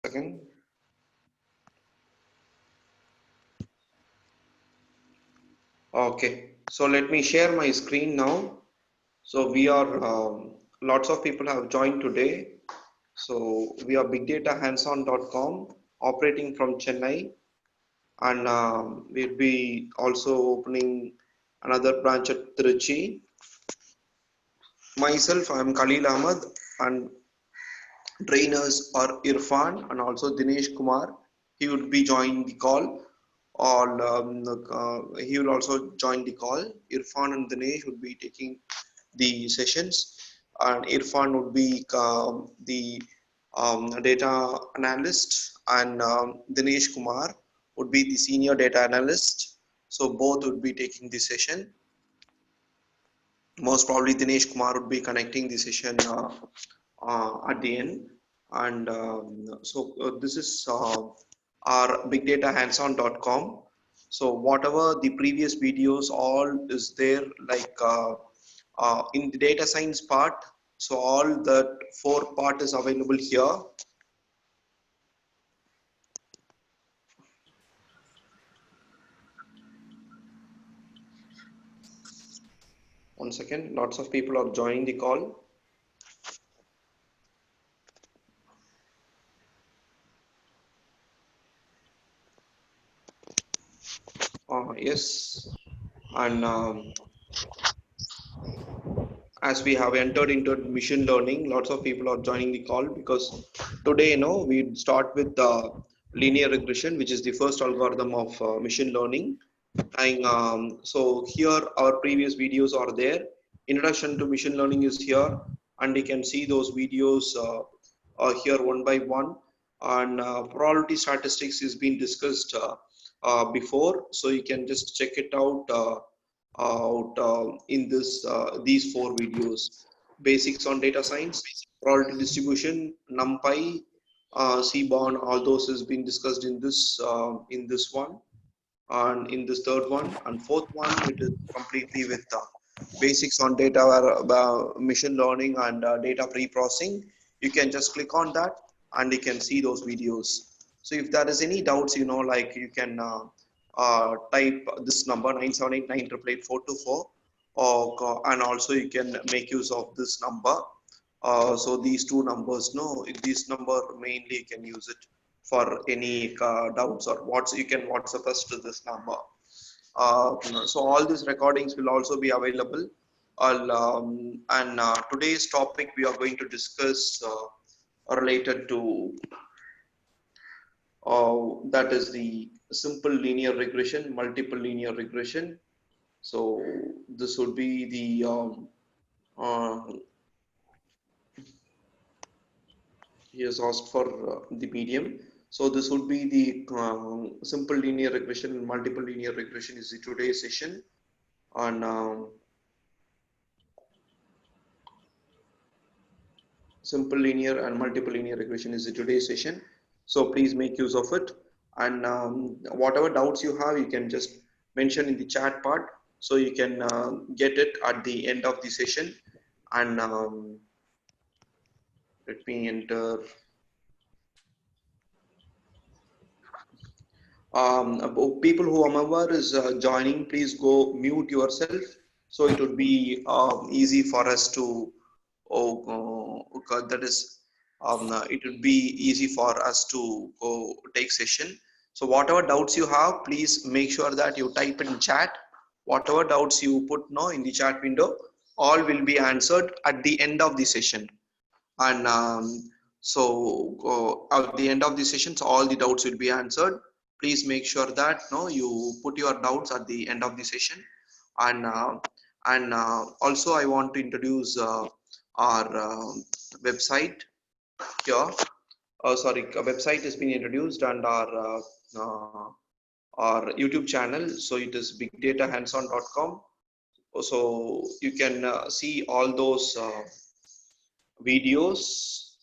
Second. Okay, so let me share my screen now. So we are lots of people have joined today. So we are bigdatahandson.com operating from Chennai, and we'll be also opening another branch at Trichy. Myself, I am Khalil Ahmed, and trainers are Irfan and also Dinesh Kumar. He would be joining the call. Or he will also join the call. Irfan and Dinesh would be taking the sessions, and Irfan would be the data analyst, and Dinesh Kumar would be the senior data analyst. So both would be taking the session. Most probably Dinesh Kumar would be connecting the session at the end. And this is our bigdatahandson.com. So whatever the previous videos all is there, like in the data science part. So all that 4 part is available here. One second, lots of people are joining the call. Yes, and as we have entered into machine learning, lots of people are joining the call because today, we start with linear regression, which is the first algorithm of machine learning. And so here our previous videos are there. Introduction to machine learning is here, and you can see those videos here one by one. And probability statistics is being discussed before, so you can just check it out in these 4 videos. Basics on data science, probability distribution, NumPy, Seaborn, all those has been discussed in this one, and in this third one, and fourth one it is completely with basics on data machine learning and data pre-processing. You can just click on that and you can see those videos. So if there is any doubts, like you can type this number 9789888 or and also you can make use of this number. So these two numbers, no, this number mainly you can use it for any doubts or you can WhatsApp us to this number. So all these recordings will also be available. And today's topic we are going to discuss related to that is the simple linear regression, multiple linear regression. So this would be the uh, he has asked for the medium. So this would be the simple linear regression and multiple linear regression is the today's session. And simple linear and multiple linear regression is the today's session. So please make use of it. And whatever doubts you have, you can just mention in the chat part. So you can get it at the end of the session. And let me enter. People who are member is joining, please go mute yourself, so it would be easy for us to that is it would be easy for us to go take session. So whatever doubts you have, please make sure that you type in chat. Whatever doubts you put now in the chat window, all will be answered at the end of the session. And at the end of the sessions, all the doubts will be answered. Please make sure that you put your doubts at the end of the session. And also I want to introduce our website here. Sorry, a website has been introduced, and our YouTube channel. So it is bigdatahandson.com. So you can see all those videos,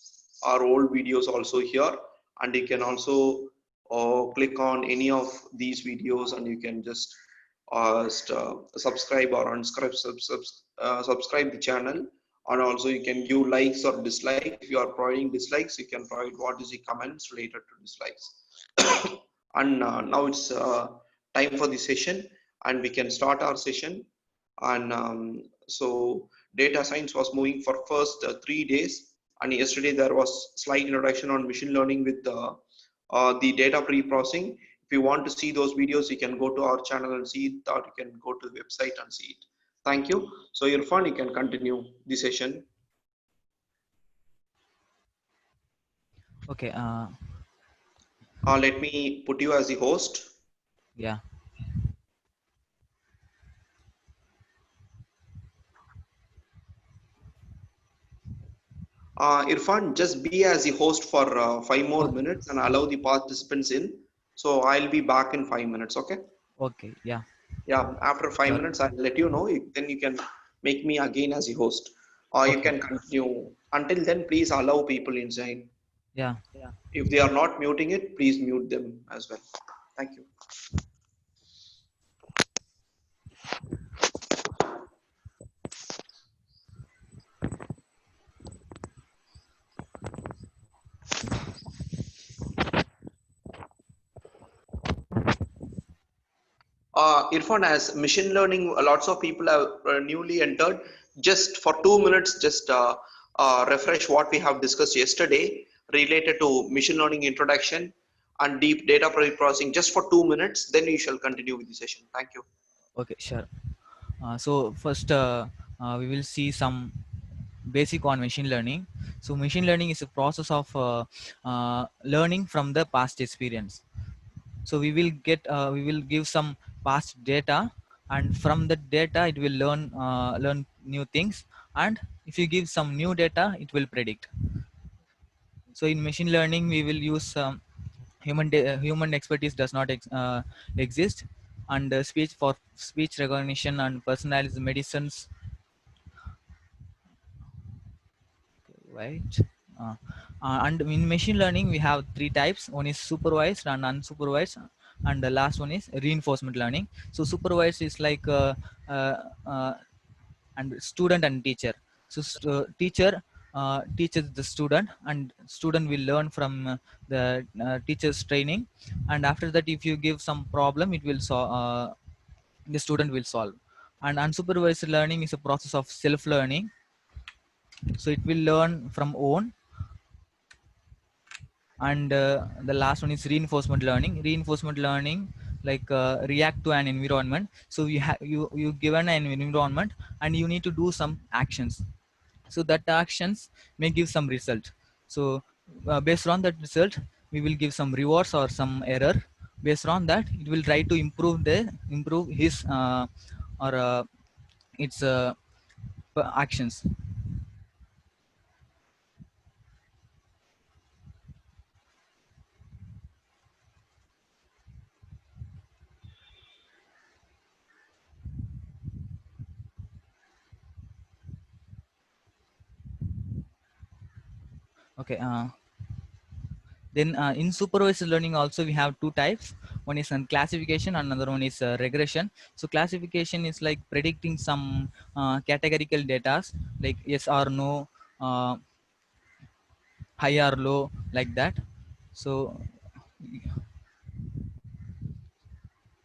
our old videos also here, and you can also click on any of these videos and you can just subscribe or unsubscribe subscribe the channel, and also you can give likes or dislikes. If you are providing dislikes, you can provide what is the comments related to dislikes. And now it's time for the session, and we can start our session. And so data science was moving for first 3 days, and yesterday there was slight introduction on machine learning with the data pre-processing. If you want to see those videos, you can go to our channel and see it, or you can go to the website and see it. Thank you. So Irfan, you can continue the session. Okay. Let me put you as the host. Yeah. Irfan, just be as the host for 5 more Okay. minutes and allow the participants in. So I'll be back in 5 minutes. Okay. Okay. Yeah. Yeah. After five Sure. minutes, I'll let you know. Then you can make me again as the host, or you Okay. can continue. Until then, please allow people inside. Yeah. If they are not muting it, please mute them as well. Thank you. Irfan, as machine learning, lots of people have newly entered. Just for 2 minutes, just refresh what we have discussed yesterday related to machine learning introduction and deep data processing. Just for 2 minutes, then we shall continue with the session. Thank you. Okay. Sure. So first, we will see some basic on machine learning. So machine learning is a process of learning from the past experience. So we will give some past data, and from the data it will learn new things. And if you give some new data, it will predict. So in machine learning, we will use human expertise does not exist, and speech for speech recognition and personalized medicines, right? uh, and in machine learning we have three types. One is supervised and unsupervised, and the last one is reinforcement learning. So supervised is like uh, uh, and student and teacher. So teacher teaches the student, and student will learn from the teacher's training. And after that, if you give some problem, it will solve, the student will solve. And unsupervised learning is a process of self learning, so it will learn from own. And the last one is reinforcement learning. Reinforcement learning like react to an environment. So you given an environment, and you need to do some actions, so that actions may give some result. So based on that result, we will give some rewards or some error. Based on that, it will try to improve his or its actions. Okay. Then in supervised learning also we have two types. One is classification, another one is regression. So classification is like predicting some categorical data, like yes or no, uh, high or low, like that. So,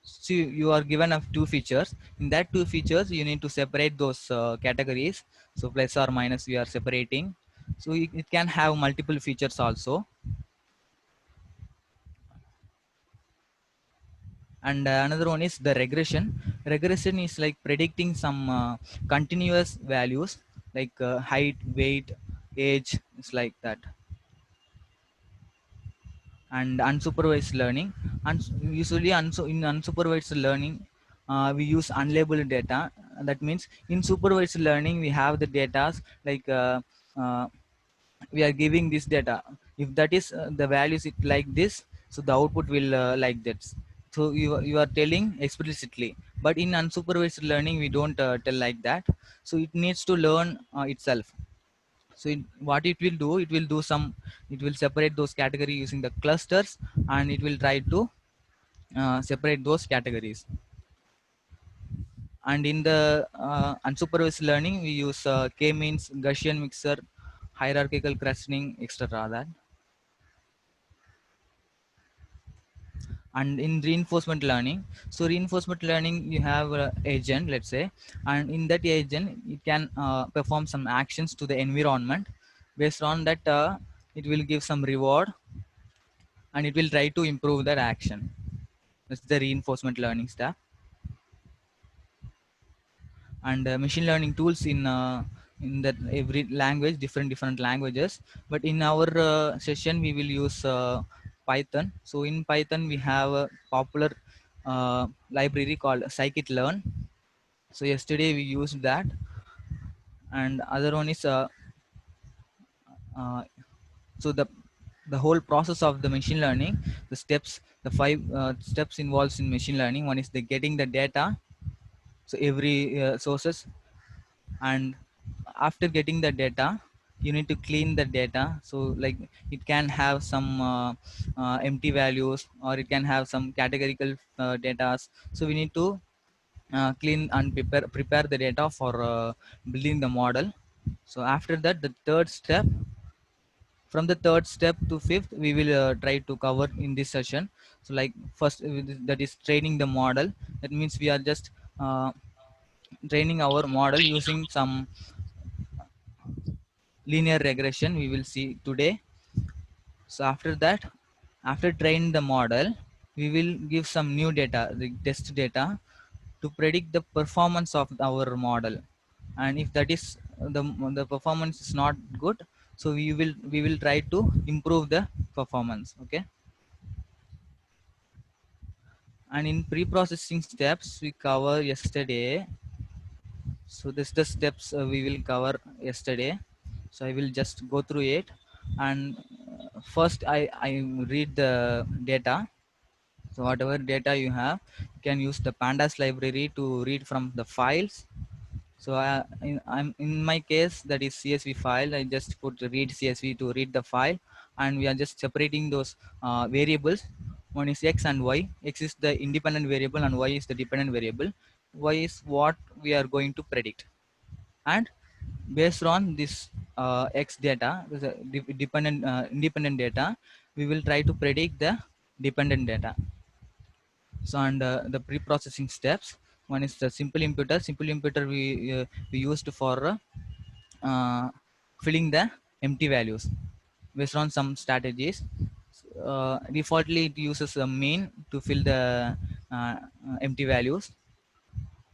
so you are given of two features. In that two features, you need to separate those categories. So plus or minus, we are separating. So it can have multiple features also. And another one is the regression. Regression is like predicting some continuous values, like height, weight, age, it's like that. And unsupervised learning, usually in unsupervised learning, we use unlabeled data. That means in supervised learning we have the data, like uh, we are giving this data. If that is the values it like this, so the output will like that. So you are telling explicitly. But in unsupervised learning we don't tell like that. So it needs to learn itself. So what it will do, it will separate those categories using the clusters, and it will try to separate those categories. And in the unsupervised learning, we use k-means, Gaussian mixer, hierarchical clustering, etc. That. And in reinforcement learning, so reinforcement learning, you have a agent, let's say, and in that agent, it can perform some actions to the environment. Based on that, it will give some reward, and it will try to improve that action. That's the reinforcement learning step. And machine learning tools in that every language, different languages, but in our session we will use Python. So in Python we have a popular library called scikit-learn. So yesterday we used that. And other one is uh, so the whole process of the machine learning, the steps, the five steps involved in machine learning. One is the getting the data, so every sources. And after getting the data, you need to clean the data. So like, it can have some empty values, or it can have some categorical data. So we need to clean and prepare the data for building the model. So after that, the third step, from the third step to fifth, we will try to cover in this session. So like, first, that is training the model. That means we are just uh, training our model using some linear regression, we will see today. So after that, after train the model, we will give some new data, the test data, to predict the performance of our model. And if that is the performance is not good, so we will try to improve the performance. Okay. And in pre-processing steps we cover yesterday. So this the steps we will cover yesterday. So I will just go through it. And first I read the data. So whatever data you have, you can use the pandas library to read from the files. So I'm in my case, that is CSV file. I just put read CSV to read the file. And we are just separating those variables. One is x and y. X is the independent variable and y is the dependent variable. Y is what we are going to predict. And based on this x data, this dependent independent data, we will try to predict the dependent data. So, and the pre-processing steps, one is the simple imputer. Simple imputer we used for filling the empty values based on some strategies. Defaultly it uses a main to fill the empty values.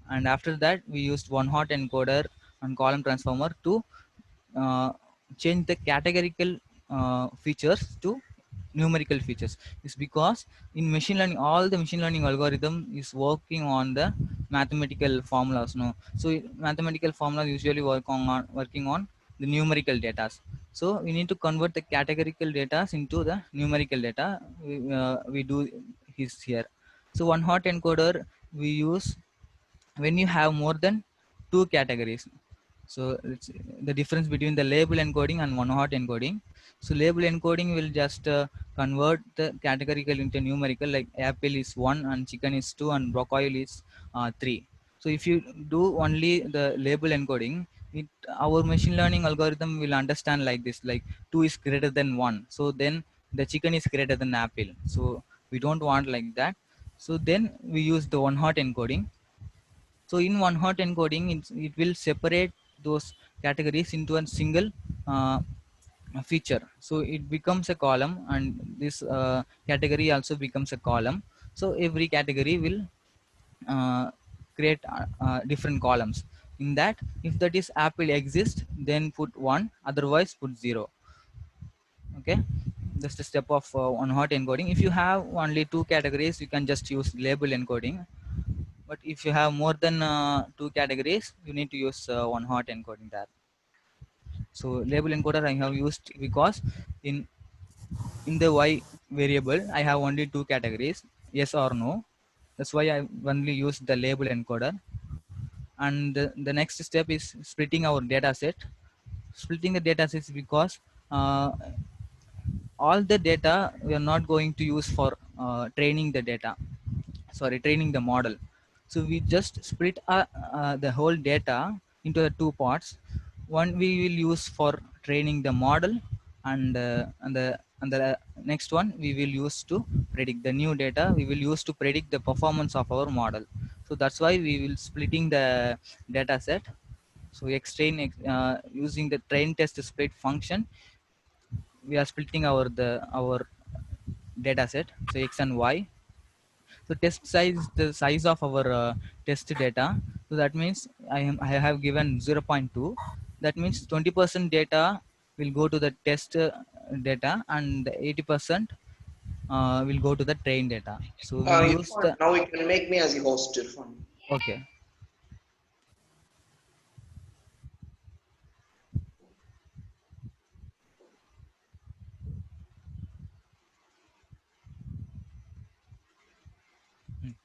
And after that, we used one hot encoder and column transformer to uh, change the categorical features to numerical features. Is because in machine learning, all the machine learning algorithm is working on the mathematical formulas, no. So mathematical formulas usually working on the numerical data. So we need to convert the categorical data into the numerical data. We do his here. So one hot encoder we use when you have more than two categories. So it's the difference between the label encoding and one hot encoding. So label encoding will just convert the categorical into numerical, like apple is 1 and chicken is 2 and broccoli is 3. So if you do only the label encoding, it our machine learning algorithm will understand like this, like 2 is greater than 1, so then the chicken is greater than apple. So we don't want like that. So then we use the one hot encoding. So in one hot encoding, it will separate those categories into a single feature. So it becomes a column, and this category also becomes a column. So every category will uh, create different columns. In that, if that is apple exists, then put 1, otherwise put 0. Okay, that's the step of one hot encoding. If you have only two categories, you can just use label encoding. But if you have more than two categories, you need to use one hot encoding there. So label encoder I have used because in the y variable I have only two categories, yes or no. That's why I only use the label encoder. And the next step is splitting our data set. Splitting the data sets because all the data we are not going to use for training the data, sorry, training the model. So we just split the whole data into the two parts. One we will use for training the model, and the next one we will use to predict the new data we will use to predict the performance of our model. So that's why we will splitting the data set. So using the train test split function, we are splitting our data set, so x and y. So test size, the size of our test data. So that means I have given 0.2. That means 20% data will go to the test data, and 80% will go to the train data. So we use Irfan, the now you can make me as a host, Irfan. okay.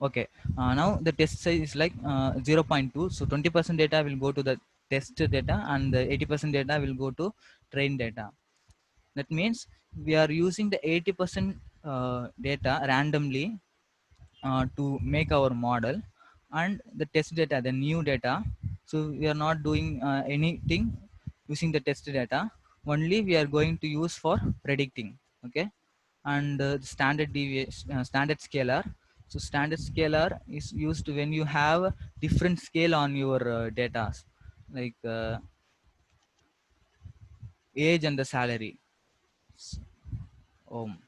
Okay. Now the test size is like 0.2. So 20% data will go to the test data, and the 80% data will go to train data. That means we are using the 80% data randomly to make our model, and the test data, the new data. So we are not doing anything using the test data. Only we are going to use for predicting. Okay. And the standard deviation, standard scalar. So standard scalar is used when you have different scale on your data, like age and the salary. um,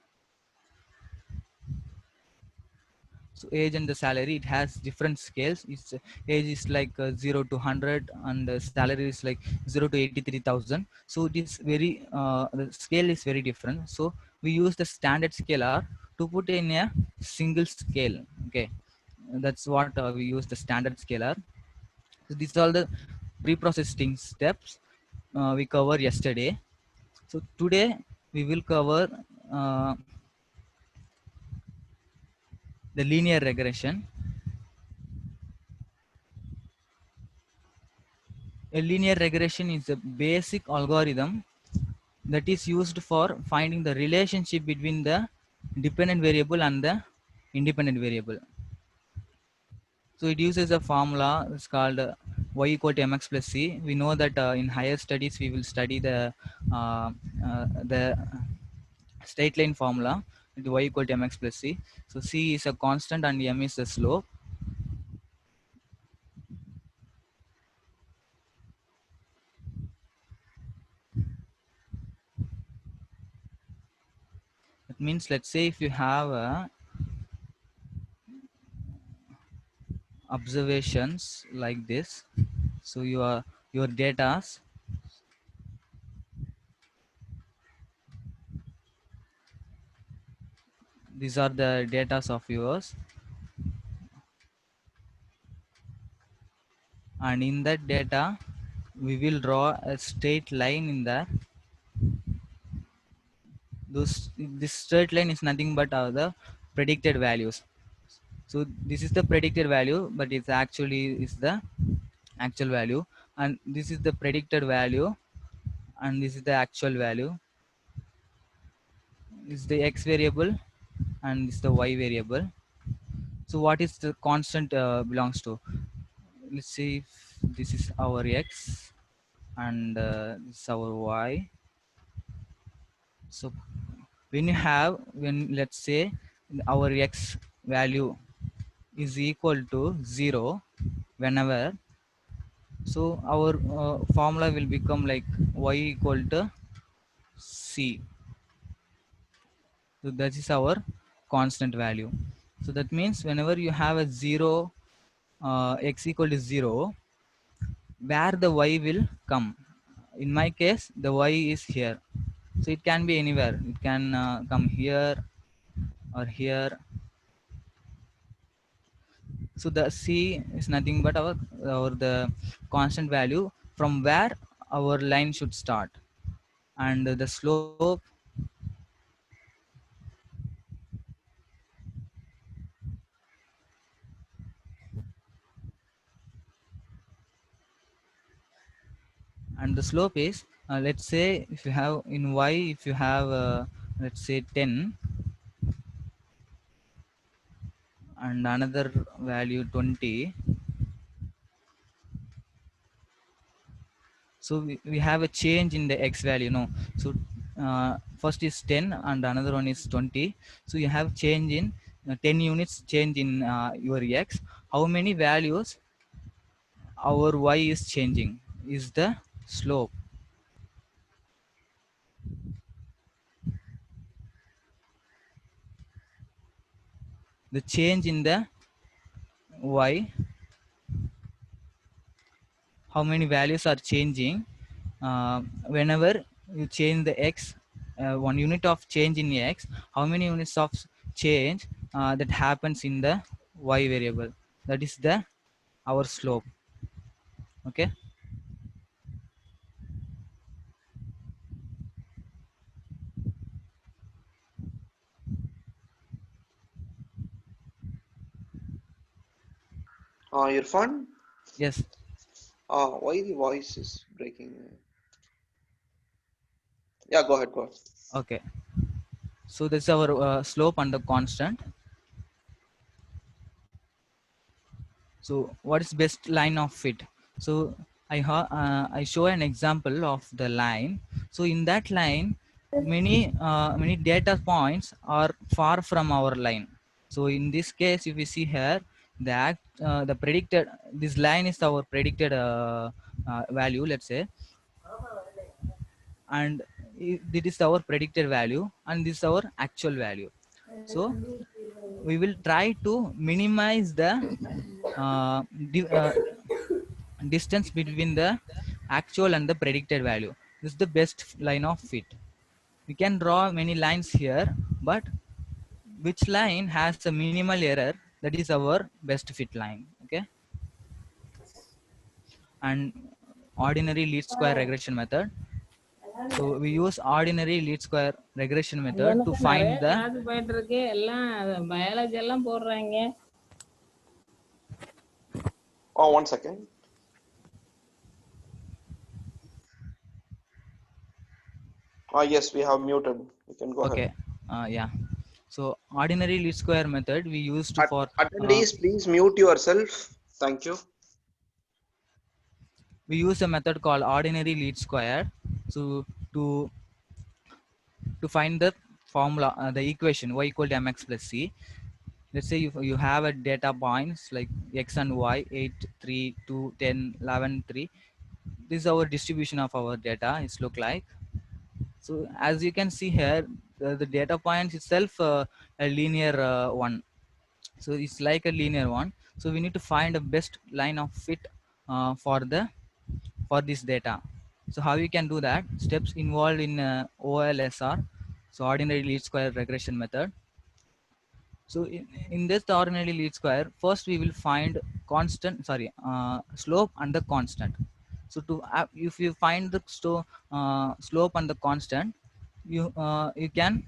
so age and the salary, it has different scales. Its age is like 0 to 100, and salary is like 0 to 83,000. So it is very the scale is very different. So we use the standard scalar to put in a single scale. Okay. That's what we use the standard scalar. So these are all the pre-processing steps we covered yesterday. So today we will cover uh, the linear regression. A linear regression is a basic algorithm that is used for finding the relationship between the dependent variable and the independent variable. So it uses a formula. It's called y equal to mx plus c. We know that in higher studies we will study the straight line formula, with y equal to mx plus c. So c is a constant and m is the slope. That means, let's say if you have observations like this, so your data, these are the data of yours, and in that data we will draw a straight line in there. This straight line is nothing but the predicted values. So this is the predicted value, but it's actually is the actual value, and this is the predicted value, and this is the actual value. This is the x variable, and this is the y variable. So what is the constant belongs to? Let's see if this is our x, and this is our y. So when let's say our x value is equal to 0, whenever, so our formula will become like y equal to c. So that is our constant value. So that means whenever you have a 0, x equal to 0, where the y will come. In my case the y is here, so it can be anywhere. It can come here or here. So the c is nothing but our the constant value from where our line should start, and the slope, is let's say if you have in y, if you have let's say 10, and another value 20. So we have a change in the x value, no? So first is 10 and another one is 20. So you have change in 10 units change in your x. How many values our y is changing is the slope. The change in the y, how many values are changing whenever you change the x, 1 unit of change in x, how many units of change that happens in the y variable, that is the our slope. Okay. Irfan, Yes. why the voice is breaking? Yeah, go ahead, go ahead. Okay, so this is our slope under constant. So what is best line of fit? So I show an example of the line. So in that line, many data points are far from our line. So in this case, if we see here, the predicted, this line is our predicted value, let's say, and this is our predicted value and this is our actual value. So we will try to minimize the uh, di- uh, distance between the actual and the predicted value. This is the best line of fit. We can draw many lines here, but which line has a minimal error, that is our best fit line. Okay. And ordinary least square regression method. So we use ordinary least square regression method to எனக்கு நிறைய find the class போயிட்டு இருக்கு, எல்லாம் biology எல்லாம் போடுறாங்க. Oh, 1 second. Yes, we have muted. You can go okay. ahead. Yeah. So ordinary least square method we used for Attendees, please mute yourself. Thank you. we use a method called ordinary least square. So to find the formula, the equation y equal to mx plus c. Let's say you have a data points like x and y, 8, 3, 2, 10, 11, 3. This is our distribution of our data. It's look like. So as you can see here, the data points itself a linear one. So it's like a linear one. So we need to find the best line of fit for this data. So how you can do that? Steps involved in OLSR, so ordinary least square regression method. So in this ordinary least square, first we will find slope and the constant. So if you find the slope and the constant, you can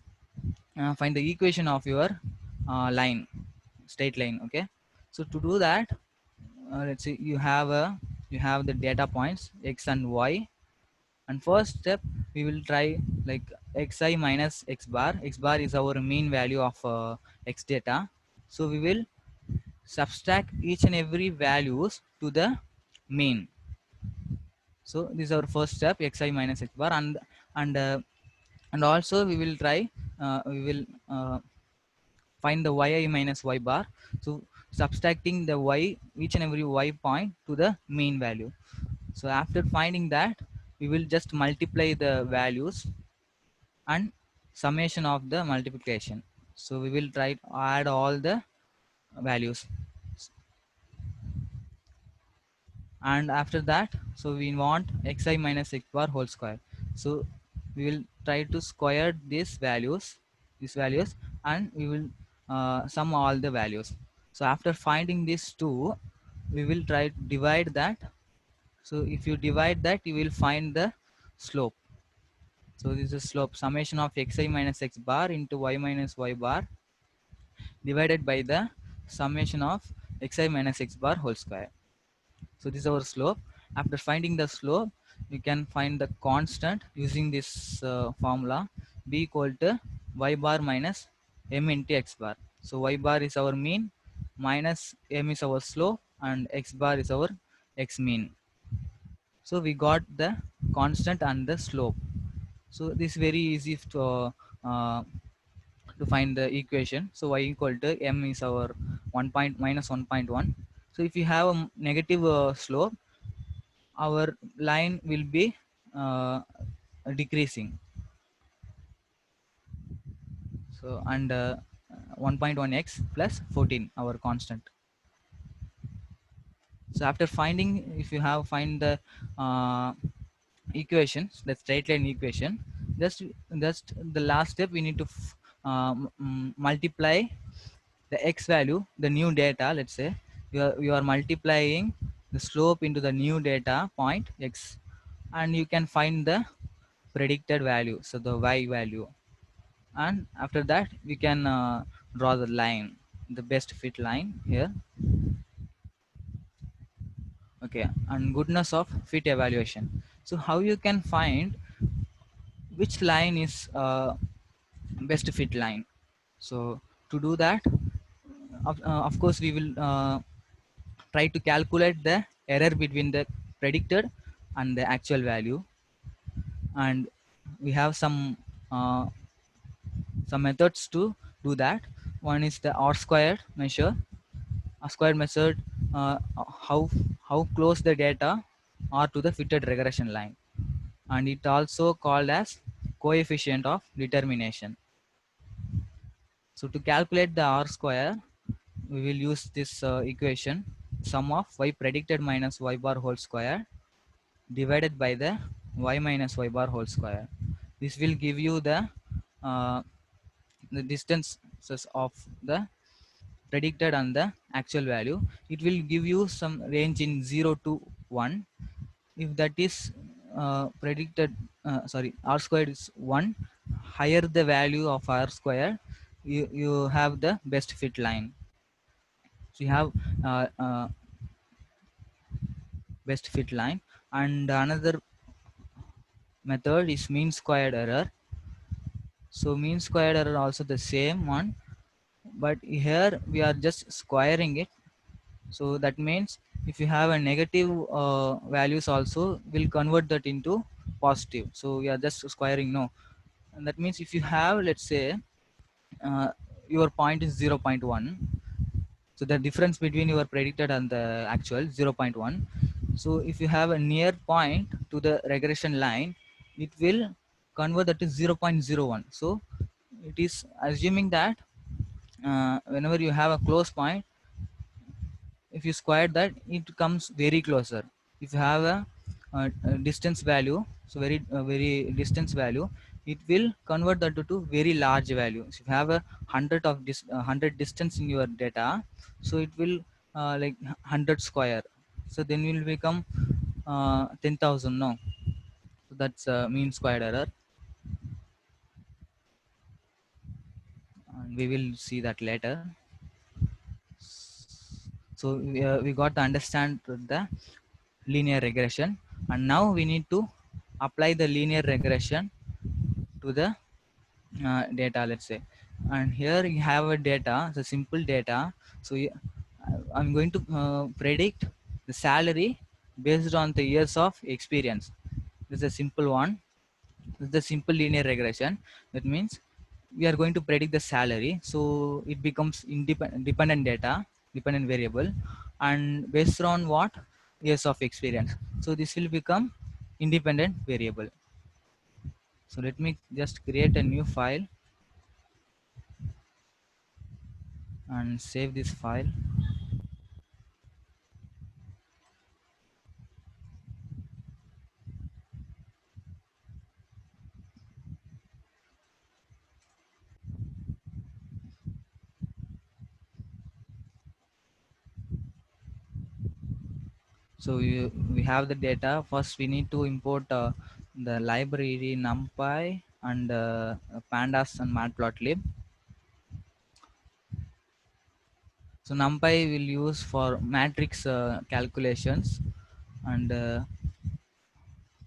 find the equation of your line, straight line. Okay. So to do that, let's say you have the data points x and y, and first step we will try like xi minus x bar. X bar is our mean value of x data. So we will subtract each and every values to the mean. So this is our first step, xi minus x bar, and uh, and also we will try we will find the yi minus y bar. So subtracting the y, each and every y point to the mean value. So after finding that, we will just multiply the values and summation of the multiplication. So we will try to add all the values, and after that, so we want xi minus x bar whole square. So we will try to square these values and we will sum all the values. So after finding these two, we will try to divide that. So if you divide that, you will find the slope. So this is slope, summation of xi minus x bar into y minus y bar divided by the summation of xi minus x bar whole square. So this is our slope. After finding the slope, we can find the constant using this formula, b equal to y bar minus m into x bar. So y bar is our mean minus m is our slope and x bar is our x mean. So we got the constant and the slope. So this is very easy uh, to find the equation. So y equal to m is our 1 point minus 1.1. So if you have a negative slope, our line will be uh, decreasing. So and 1.1x plus 14 our constant. So after finding, if you have find the uh, equations, the straight line equation, just the last step we need to multiply the x value, the new data. Let's say you are multiplying the slope into the new data point x, and you can find the predicted value, so the y value. And after that we can draw the line, the best fit line here. Okay, and goodness of fit evaluation. So how you can find which line is best fit line? So to do that, of course we will try to calculate the error between the predicted and the actual value. And we have some methods to do that. One is the r squared measure. A squared method, how how close the data are to the fitted regression line, and it also called as coefficient of determination. So to calculate the r square, we will use this equation, sum of y predicted minus y bar whole square divided by the y minus y bar whole square. This will give you uh, the distances of the predicted and the actual value. It will give you some range in 0 to 1. If that is predicted, sorry, r squared is 1, higher the value of r square, you have the best fit line. So you have best fit line. And another method is mean squared error. So mean squared error also the same one, but here we are just squaring it. So that means if you have a negative values also, will convert that into positive. So we are just squaring, no. And that means if you have, let's say, uh, your point is 0.1, so the difference between your predicted and the actual 0.1. So if you have a near point to the regression line, it will convert that to 0.01. So it is assuming that whenever you have a close point, if you square that, it comes very closer. If you have a distance value, so very distance value, it will convert that to very large value. So if you have a 100 distance in your data, so it will like 100 square, so then will become 10,000, no. So that's mean squared error, and we will see that later. So we got to understand the linear regression, and now we need to apply the linear regression to the data, let's say. And here you have a data, the simple data. So I'm going to predict the salary based on the years of experience. This is a simple one. This is the simple linear regression. That means we are going to predict the salary, so it becomes dependent data, dependent variable, and based on what, years of experience. So this will become independent variable. So let me just create a new file and save this file. So we have the data. First we need to import the library numpy and pandas and matplotlib. So numpy will use for matrix calculations, and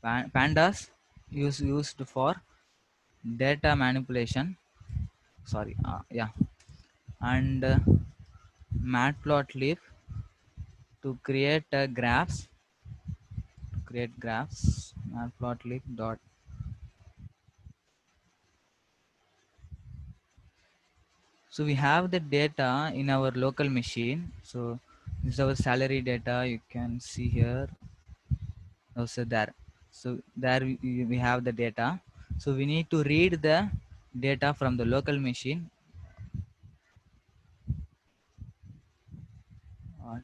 pandas used for data manipulation. Sorry, yeah. And matplotlib to create graphs. To create graphs, matplotlib dot. So we have the data in our local machine. So this is our salary data. You can see here. Also there. So there we have the data. So we need to read the data from the local machine. What?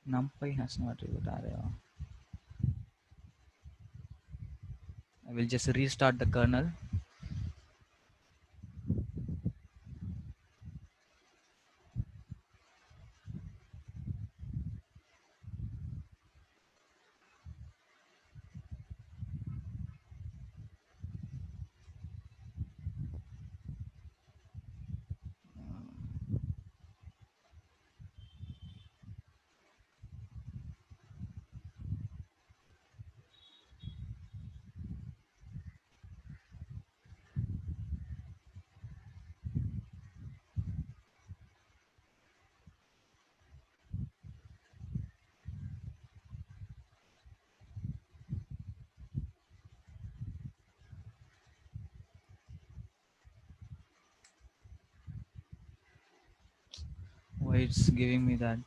NumPy has not reviewed array. I will just restart the kernel. Why it's giving me that?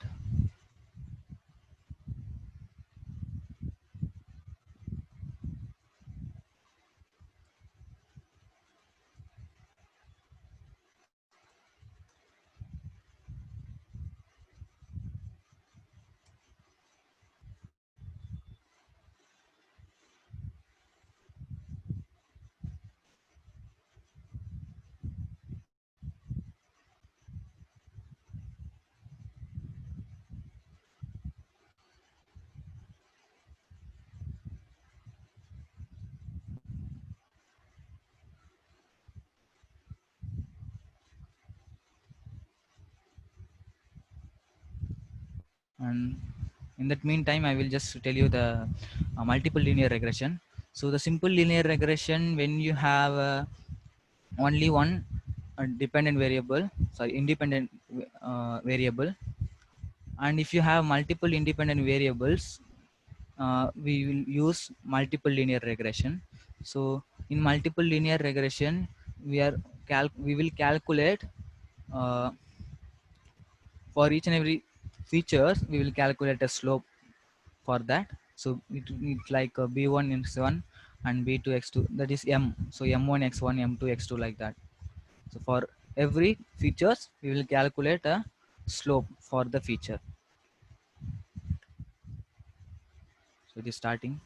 And in that meantime, I will just tell you the multiple linear regression. So the simple linear regression, when you have only one dependent variable, sorry, independent variable, and if you have multiple independent variables, we will use multiple linear regression. So in multiple linear regression, we will calculate uh, for each and every features, we will calculate a slope for that. So it's like b1 x1 and b2 x2, that is m. So m1 x1, m2 x2, like that. So for every features, we will calculate a slope for the feature. So it is starting.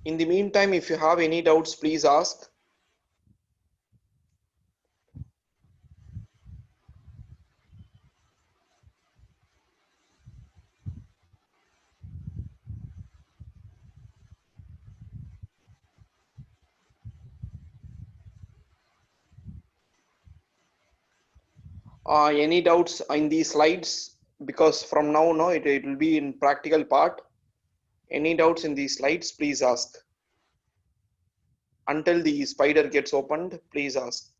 In the meantime, if you have any doubts, please ask. Any doubts in these slides? Because from now, no, it will be in practical part. Any doubts in these slides, please ask. Until the spider gets opened, please ask.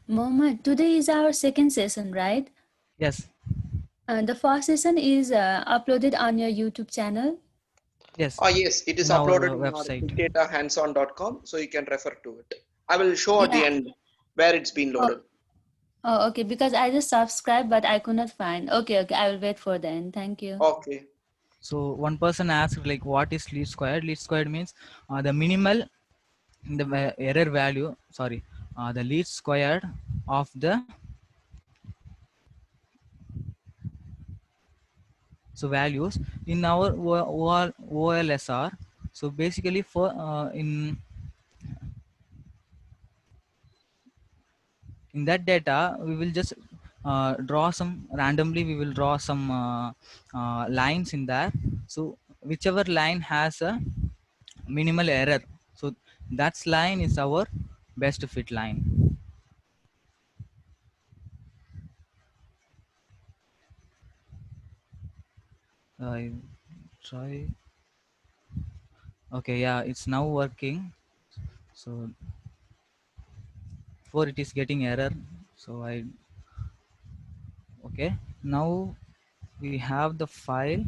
Mohammed, today is our second session, right? Yes, The first session is uploaded on your YouTube channel. yes, Yes, it is in our uploaded in our website. bigdatahandson.com, so you can refer to it. I will show at the Yeah. end where it's been Oh, loaded. oh, okay. Because I just subscribed, but I could not find. Okay, okay. I will wait for the end. Thank you. Okay. So one person asked like, what is least squared? Least squared means the minimal error value. Sorry, the least squared of the values in our OLSR. So basically, for in that data, we will just draw some randomly. We will draw some lines in there. So whichever line has a minimal error, so that line is our best fit line. I try. Okay, yeah, it's now working. So before it is getting error. So I okay. Now we have the file.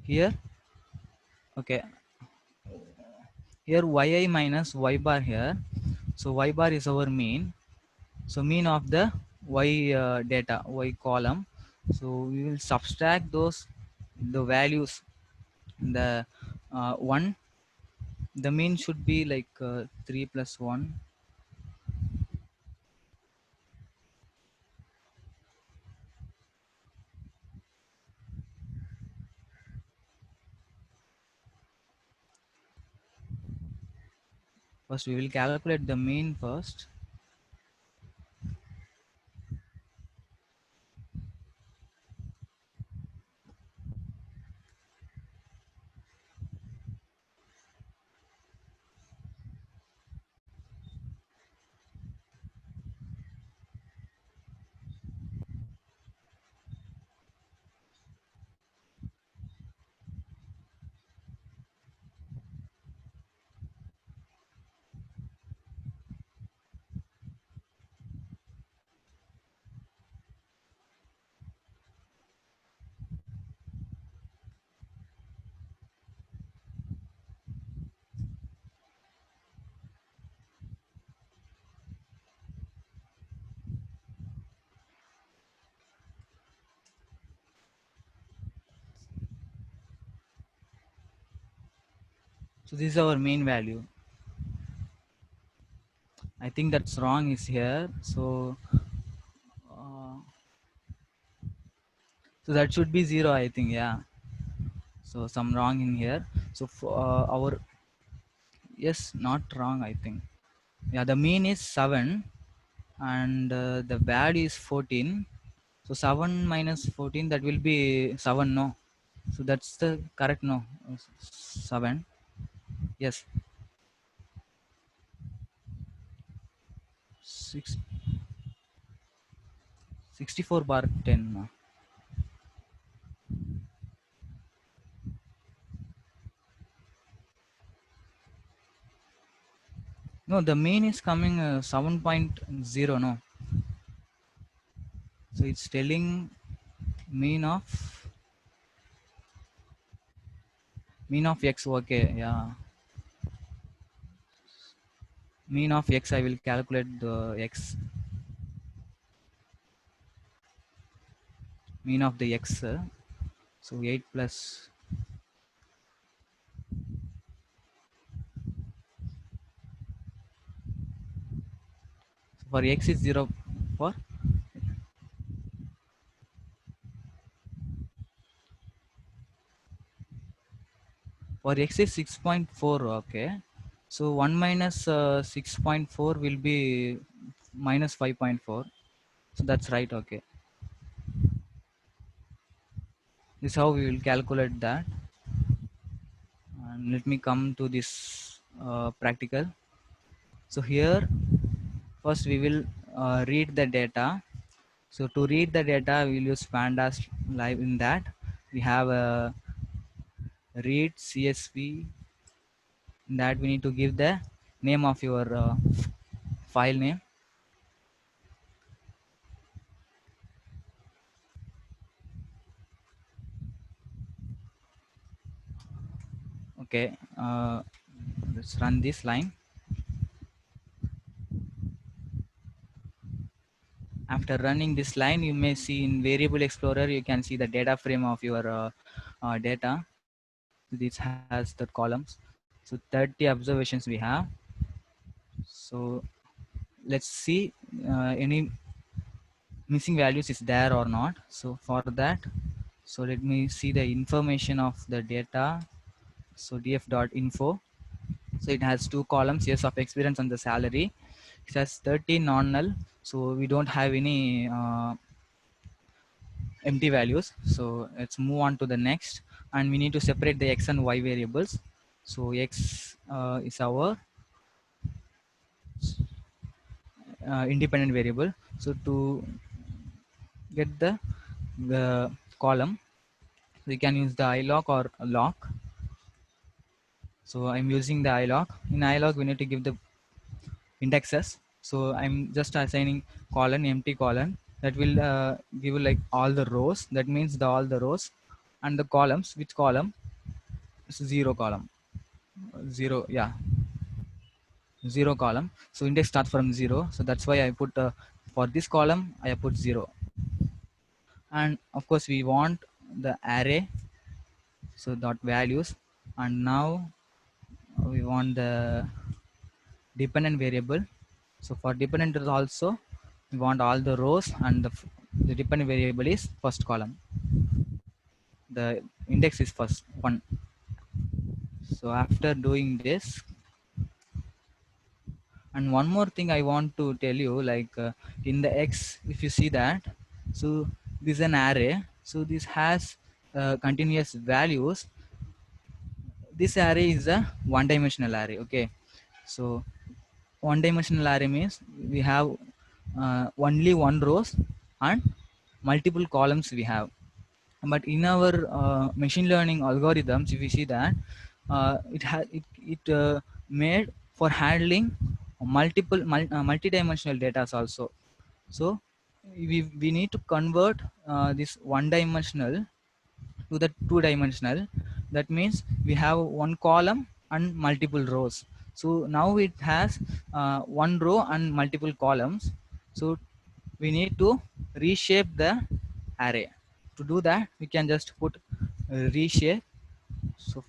Here, okay, here yi minus y bar here. So y bar is our mean. So mean of the y data, y column. So we will subtract those the values. The 1, the mean should be like 3 plus 1. First we will calculate the mean first. So this is our mean value. I think that's wrong is here. So uh, so that should be 0, I think. Yeah, so some wrong in here. So for our, yes, not wrong, I think. Yeah, the mean is 7 and the value is 14. So 7 minus 14, that will be 7, no? So that's the correct, no? 7, yes. 6, 64 bar 10, no? No, the mean is coming 7.0, no? So it's telling mean of x. Okay, yeah, mean of x. I will calculate the x, mean of the x. So 8 plus, for x is 0, for x is 6.4. Okay, So 1 minus 6.4 will be minus 5.4. So that's right. Okay. This is how we will calculate that. And let me come to this practical. So here first we will read the data. So to read the data we will use pandas live. In that we have a read CSV. In that we need to give the name of your file name. Okay, let's run this line. After running this line, you may see in Variable Explorer, you can see the data frame of your data. This has the columns. So 30 observations we have. So let's see any missing values is there or not. So for that, so let me see the information of the data. So df.info. So it has two columns, years of experience and the salary. It has 30 non-null. So we don't have any empty values. So let's move on to the next, and we need to separate the x and y variables. So x is our independent variable. So to get the column, we can use the iloc or lock. So I'm using the iloc. In iloc we need to give the indexes. So I'm just assigning colon, empty colon. That will give like all the rows. That means all the rows, and the columns. Which column? It's zero column. Zero, yeah, zero column. So index starts from zero. So that's why I put for this column I put zero. And of course we want the array. So dot values, and now we want the dependent variable. So for dependent also we want all the rows, and the dependent variable is first column. The index is first one. So after doing this, and one more thing I want to tell you, like in the x, if you see that, so this is an array. So this has continuous values. This array is a one-dimensional array. Okay, so one-dimensional array means we have only one rows and multiple columns we have. But in our machine learning algorithms, if you see that it made for handling multi-dimensional data also. So we need to convert this one-dimensional to the two-dimensional. That means we have one column and multiple rows. So now it has one row and multiple columns. So we need to reshape the array. To do that, we can just put reshape. So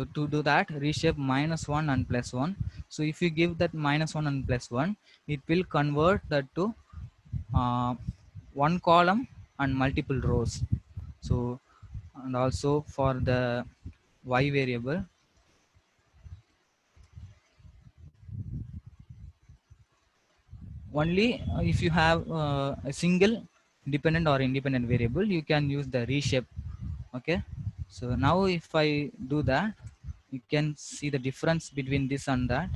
to do that, reshape -1 and +1. So if you give that -1 and +1, it will convert that to uh, one column and multiple rows. So, and also for the y variable, only if you have a single dependent or independent variable, you can use the reshape. Okay, so now if I do that, you can see the difference between this and that.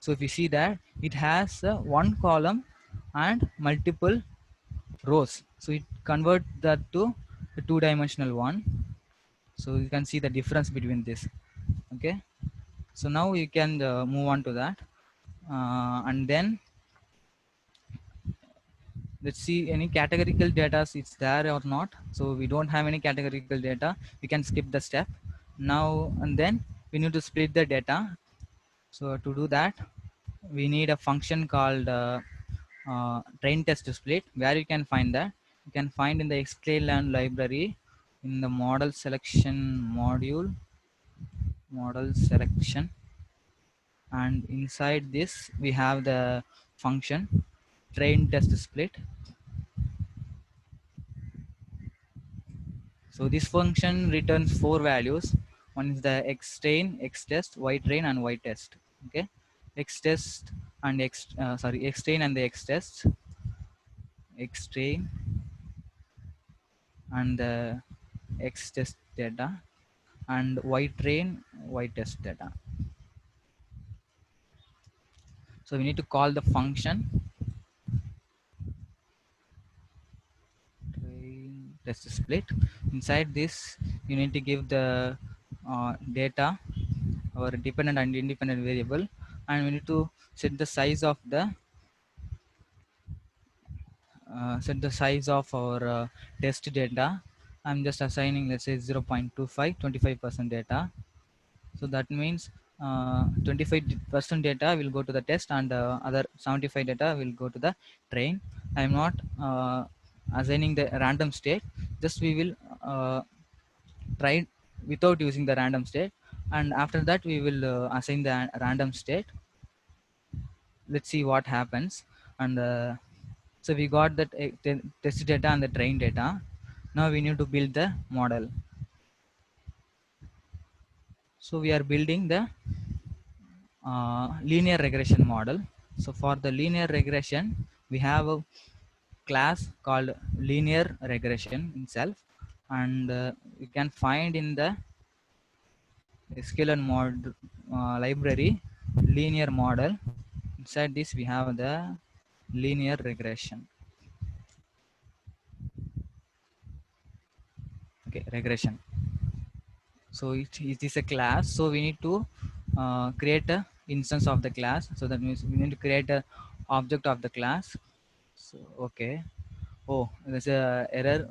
So if you see that it has one column and multiple rows, so it convert that to a two-dimensional one. So you can see the difference between this. Okay, so now you can move on to that, and then let's see any categorical data is there or not. So we don't have any categorical data, we can skip the step now. And then we need to split the data. So to do that, we need a function called train test split. Where you can find that? You can find in the sklearn library in the model selection module, model selection, and inside this we have the function train test split. So this function returns 4 values. One is the x train, x test, y train, and y test. Okay, x test and x train and the x test, x train and the x test data, and y train, y test data. So we need to call the function train test split. Inside this, you need to give the data, our dependent and independent variable, and we need to set the size of our test data. I'm just assigning, let's say 0.25, 25% data. So that means 25% data will go to the test, and other 75 data will go to the train. I'm not assigning the random state. Just we will try without using the random state, and after that we will assign the random state. Let's see what happens. And so we got that test data and the train data. Now we need to build the model. So we are building the linear regression model. So for the linear regression, we have a class called linear regression itself, and you can find in the sklearn mod library linear model. Inside this we have the linear regression. Okay, regression. So it is a class, so we need to create a instance of the class. So that means we need to create a object of the class. So okay, oh, there's a error.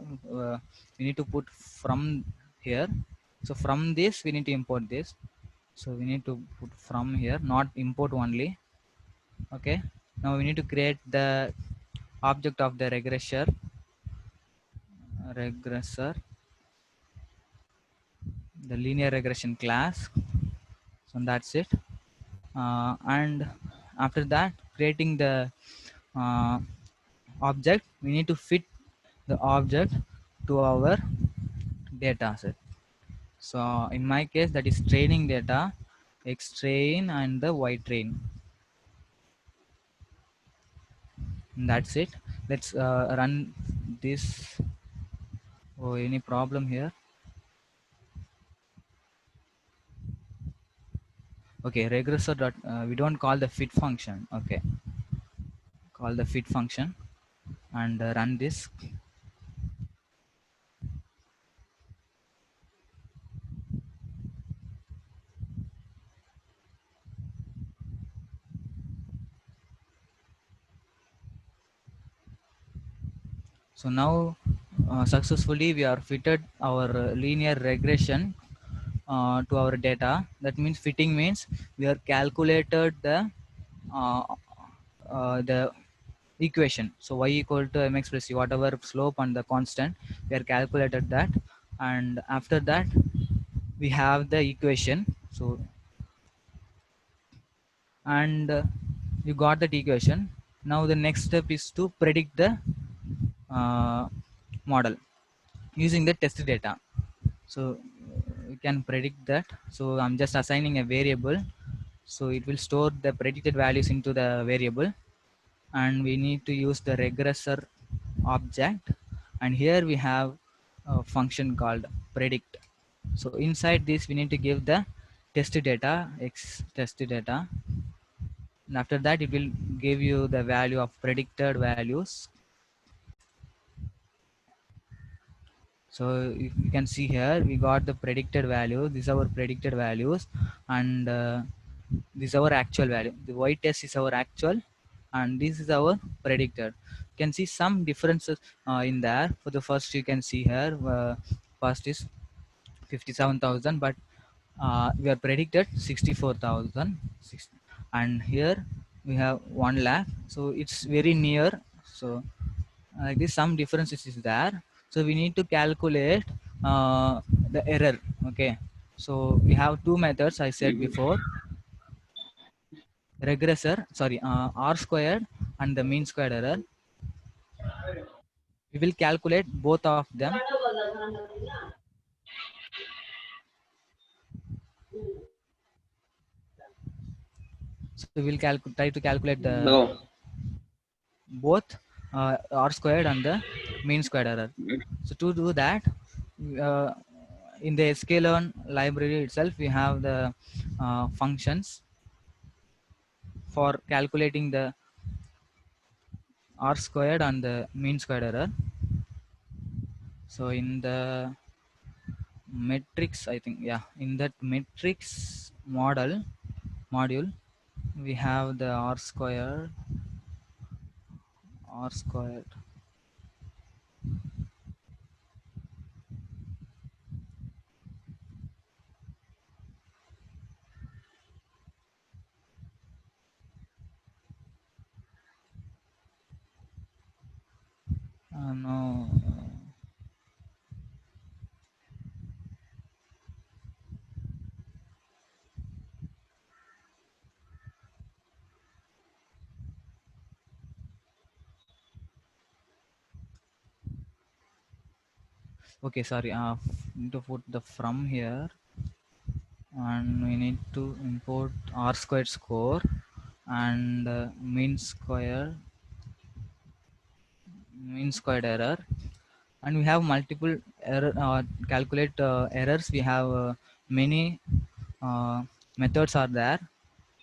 We need to put from here. So from this we need to import this. So we need to put from here, not import only. Okay, now we need to create the object of the regressor, the linear regression class. So that's it. And after that, creating the uh, object, we need to fit the object to our data set. So in my case, that is training data, x train and the y train. And that's it. Let's run this. Oh, any problem here? Okay, regressor dot. We don't call the fit function. Okay, call the fit function and run this. So now successfully we are fitted our linear regression to our data. That means fitting means we are calculated uh, the equation. So y equal to mx plus c, whatever slope and the constant, we are calculated that, and after that we have the equation. So and you got that equation. Now the next step is to predict the model using the test data. So we can predict that. So I'm just assigning a variable, so it will store the predicted values into the variable, and we need to use the regressor object, and here we have a function called predict. So inside this we need to give the test data, x test data, and after that it will give you the value of predicted values. So you can see here we got the predicted value. These are our predicted values, and this is our actual value. The y test is our actual, and this is our predicted. You can see some differences in there. For the first, you can see here first is 57,000, but we are predicted 64,000, and here we have 1 lakh. So it's very near. So like this, some differences is there. So we need to calculate the error. Okay, so we have two methods I said before: regressor, sorry, r squared and the mean squared error. We will calculate both of them. So we'll try to calculate the No. both r squared and the mean squared error. So to do that, uh, in the sklearn library itself, we have the functions for calculating the r squared and the mean squared error. So in the metrics, I think, yeah, in that metrics module, we have the r squared. No. Okay, sorry. Need to put the from here, and we need to import r squared score and mean squared error, and we have multiple error calculate errors. We have many methods are there.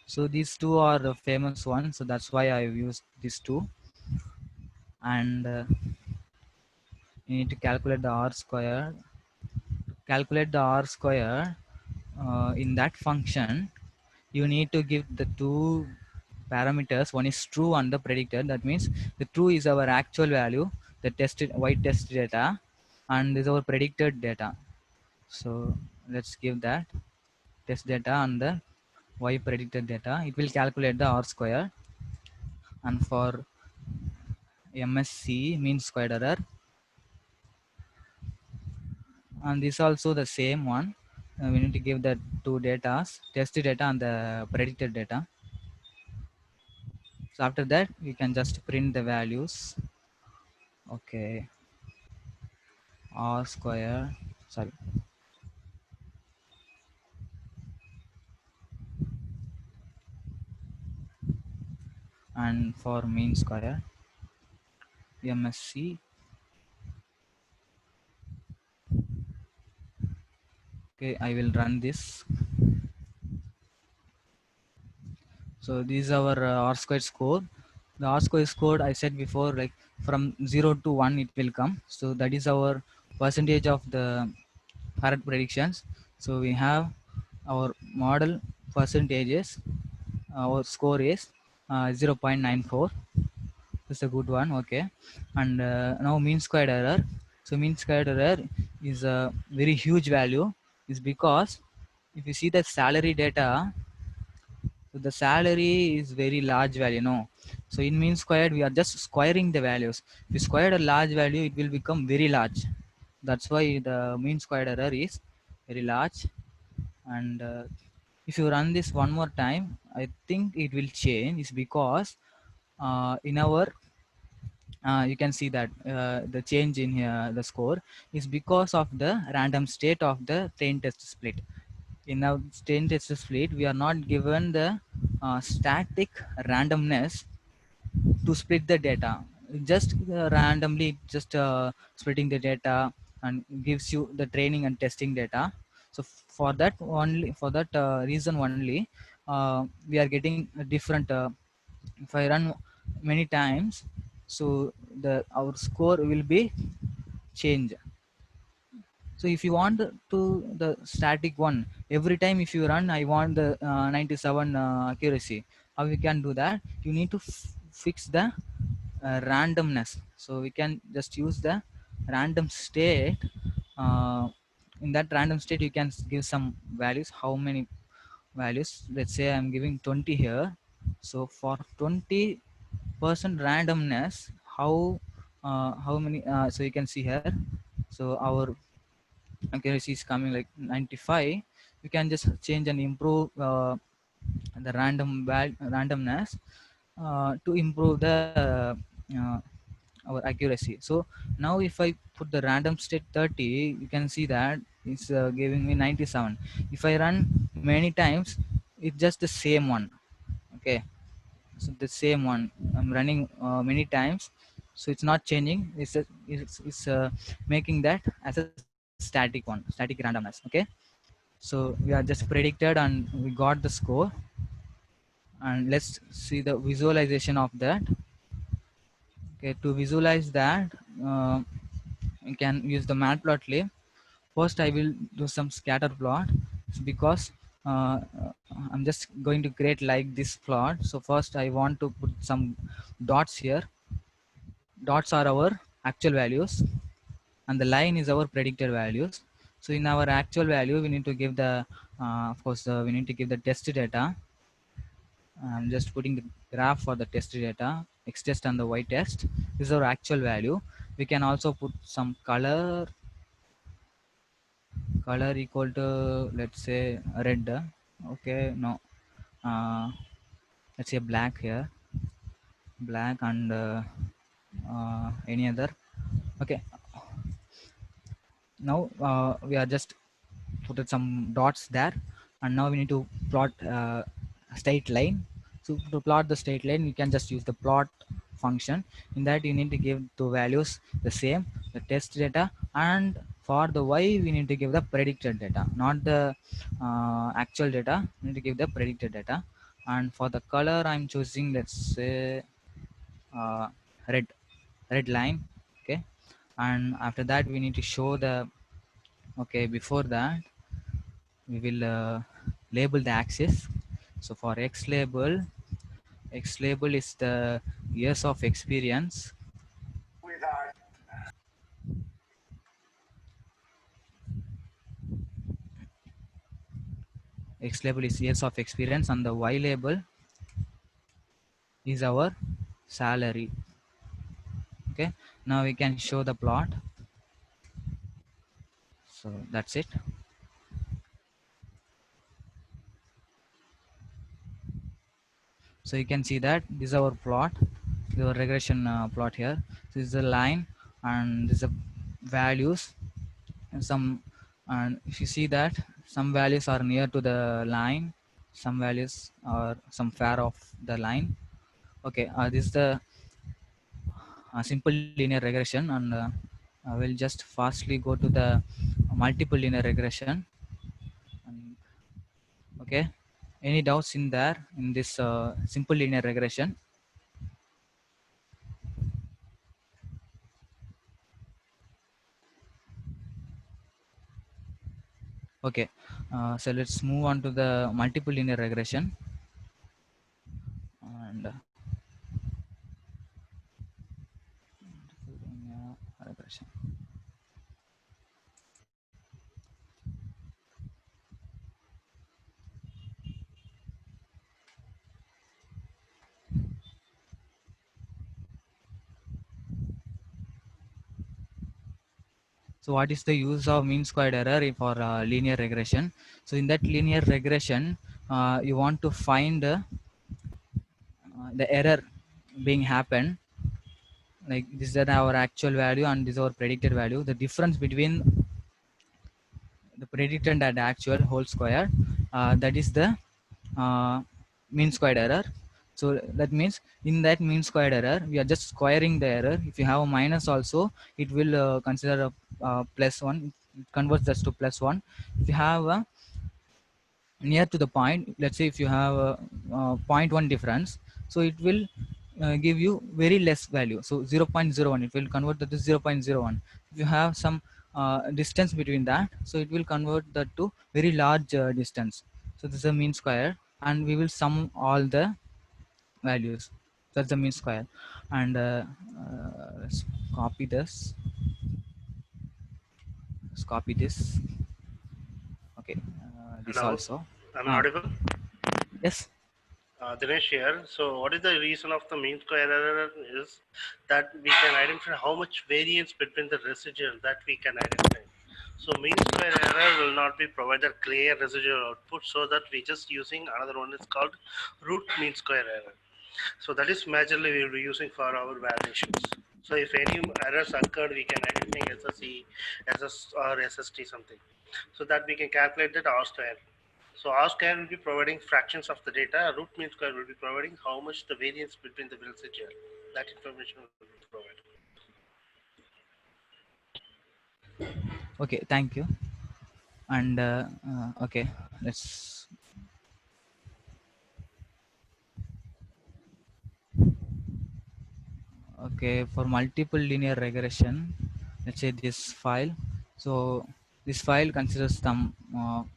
So these two are the famous ones. So that's why I used these two, and you need to calculate the r square. Calculate the r square in that function. You need to give the two parameters. One is true and the predicted. That means the true is our actual value, the tested white test data, and this is our predicted data. So let's give that test data and the y predicted data. It will calculate the r square, and for MSC mean squared error, and this also the same one. We need to give the two data, tested data and the predicted data. So after that, we can just print the values. Okay, r square, sorry, and for mean square MSC. Okay, I will run this. So this is our r squared score. The r squared score, I said before, like from 0 to 1 it will come. So that is our percentage of the correct predictions. So we have our model percentages. Our score is 0.94. It's a good one. Okay, and now mean squared error. So mean squared error is a very huge value, is because if you see the salary data, so the salary is very large value, no? So in mean squared, we are just squaring the values. If you square a large value, it will become very large. That's why the mean squared error is very large. And if you run this one more time, I think it will change. Is because in our you can see that the change in here, the score is because of the random state of the train test split. In our train test split, we are not given the static randomness to split the data. Just randomly just splitting the data and gives you the training and testing data. So for that only, for that reason only, we are getting a different if I run many times, so the our score will be change. So if you want to the static one, every time if you run, I want the 97 accuracy. How we can do that? You need to fix the randomness. So we can just use the random state. uh, in that random state, you can give some values. How many values? Let's say I'm giving 20 here. So for 20% randomness, how many so you can see here. So our accuracy is coming like 95. We can just change and improve the randomness to improve the our accuracy. So now if I put the random state 30, you can see that it's giving me 97. If I run many times, it's just the same one. Okay, so the same one I'm running many times, so it's not changing. It's making that as a static one, static randomness. Okay, so we are just predicted and we got the score, and let's see the visualization of that. Okay, to visualize that, you can use the matplotlib. First I will do some scatter plot, because I'm just going to create like this plot. So first I want to put some dots here. Dots are our actual values and the line is our predicted values. So in our actual value we need to give the of course we need to give the test data. I'm just putting the graph for the test data, x test and the y test. This is our actual value. We can also put some color equal to, let's say, red. Okay, no, let's say black here, black, and any other. Okay, now we are just put some dots there, and now we need to plot a straight line. So to plot the straight line, you can just use the plot function. In that you need to give two values the same, the test data, and for the y we need to give the predicted data, not the actual data. We need to give the predicted data. And for the color I'm choosing, let's say, uh, red, red line. Okay, and after that we need to show the, okay, before that we will label the axis. So for x label is the years of experience. X label is years of experience, and the y label is our salary. Okay, now we can show the plot. So that's it. So you can see that this is our plot, the regression plot here. This is the line, and this is the values, and some, and if you see that some values are near to the line, some values are some far of the line. Okay, this is the simple linear regression, and I will just fastly go to the multiple linear regression. And, okay, any doubts in there in this simple linear regression? Okay, so let's move on to the multiple linear regression. And linear regression. So what is the use of mean squared error for linear regression? So in that linear regression, you want to find the error being happen. Like this is our actual value and this is our predicted value. The difference between the predicted and actual whole square, that is the uh, mean squared error. So that means in that mean squared error, we are just squaring the error. If you have a minus also, it will consider a plus one. It converts this to plus one. If you have a near to the point, let's say if you have a, 0.1 difference, so it will give you very less value. So 0.01, it will convert that to 0.01. If you have some distance between that, so it will convert that to very large distance. So this is a mean square, and we will sum all the values. That's the mean square. And let's copy this. Let's copy this. Okay, this Hello, also. I'm audible. Yes. Dinesh here. So, what is the reason of the mean square error is that we can identify how much variance between the residual that we can identify. So, mean square error will not be provided clear residual output, so that we just using another one is called root mean square error. So, that is majorly we will be using for our validations. So if any errors occurred, we can identify SSE, SS or SST something. So that we can calculate that R square. So R square will be providing fractions of the data. Root mean square will be providing how much the variance between the residual. That information will be provided. Okay, thank you. And okay, let's okay, for multiple linear regression, let's say this file. So this file considers some